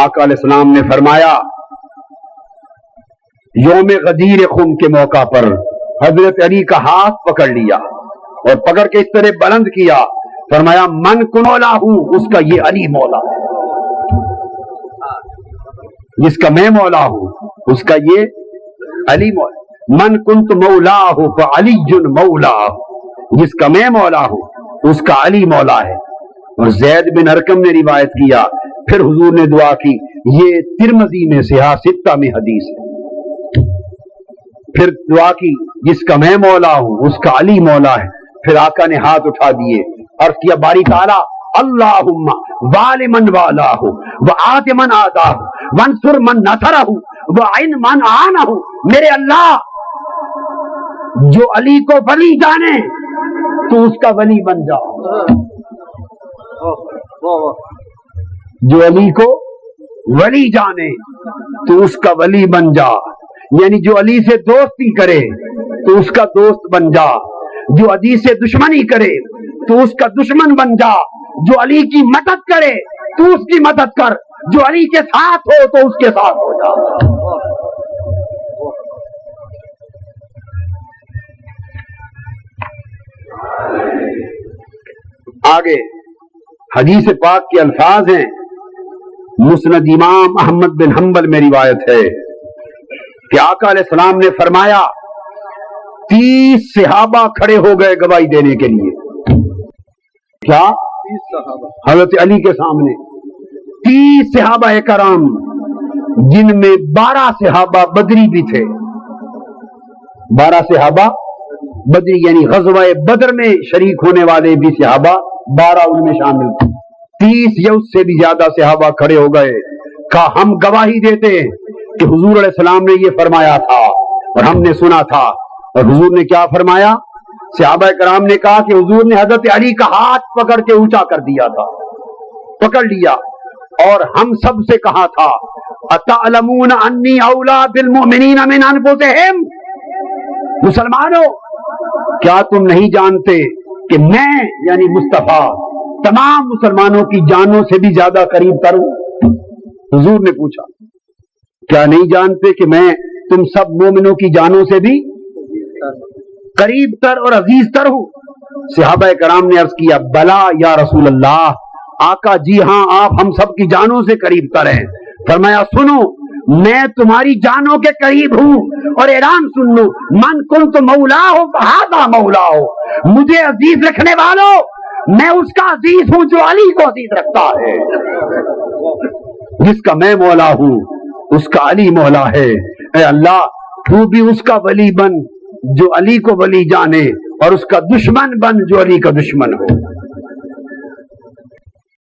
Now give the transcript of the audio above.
آقا علیہ السلام نے فرمایا یوم غدیر خم کے موقع پر حضرت علی کا ہاتھ پکڑ لیا اور پکڑ کے اس طرح بلند کیا، فرمایا من کو مولا ہوں اس کا یہ علی مولا ہے، جس کا میں مولا ہوں اس کا یہ علی مولا، من کنت مولا ہوں فعلی مولا، جس کا میں مولا ہوں اس کا علی مولا ہے۔ اور زید بن ارقم نے روایت کیا، پھر حضور نے دعا کی، یہ ترمذی میں صحیح ستہ میں حدیث ہے، پھر دعا کی جس کا میں مولا ہوں اس کا علی مولا ہے۔ پھر آقا نے ہاتھ اٹھا دیے، عرض کیا باری تعالیٰ اللہم وال من والہ وآت من آتاہ وانصر من نصرہ وعن من عانہ، میرے اللہ جو علی کو ولی جانے تو اس کا ولی بن جا، جو علی کو ولی جانے تو اس کا ولی بن جا، یعنی جو علی سے دوستی کرے تو اس کا دوست بن جا، جو علی سے دشمنی کرے تو اس کا دشمن بن جا، جو علی کی مدد کرے تو اس کی مدد کر، جو علی کے ساتھ ہو تو اس کے ساتھ ہو جا۔ آگے حدیث پاک کے الفاظ ہیں، مسند امام احمد بن حنبل میں روایت ہے کہ آقا علیہ السلام نے فرمایا 30 صحابہ کھڑے ہو گئے گواہی دینے کے لیے، کیا حضرت علی کے سامنے 30 صحابہ کرام، جن میں 12 صحابہ بدری بھی تھے، 12 صحابہ بدری یعنی غزوہ بدر میں شریک ہونے والے بھی صحابہ 12 ان میں شامل تھے، 30 یا اس سے بھی زیادہ صحابہ کھڑے ہو گئے، کہا ہم گواہی دیتے ہیں کہ حضور علیہ السلام نے یہ فرمایا تھا اور ہم نے سنا تھا۔ اور حضور نے کیا فرمایا؟ صحابہ کرام نے کہا کہ حضور نے حضرت علی کا ہاتھ پکڑ کے اونچا کر دیا تھا، پکڑ لیا، اور ہم سب سے کہا تھا اتعلمون انی اولا بالمؤمنین من انفسہم، مسلمانوں کیا تم نہیں جانتے کہ میں یعنی مصطفیٰ تمام مسلمانوں کی جانوں سے بھی زیادہ قریب تر ہوں؟ حضور نے پوچھا کیا نہیں جانتے کہ میں تم سب مومنوں کی جانوں سے بھی قریب تر اور عزیز تر ہوں؟ صحابہ کرام نے عرض کیا بلا یا رسول اللہ، آقا جی ہاں آپ ہم سب کی جانوں سے قریب تر ہیں۔ فرمایا سنو میں تمہاری جانوں کے قریب ہوں، اور اعلان سن لو من کنت مولا ہو فہذا مولا ہو، مجھے عزیز رکھنے والوں میں اس کا عزیز ہوں جو علی کو عزیز رکھتا ہے، جس کا میں مولا ہوں اس کا علی مولا ہے۔ اے اللہ تو بھی اس کا ولی بن جو علی کو ولی جانے، اور اس کا دشمن بن جو علی کا دشمن ہو۔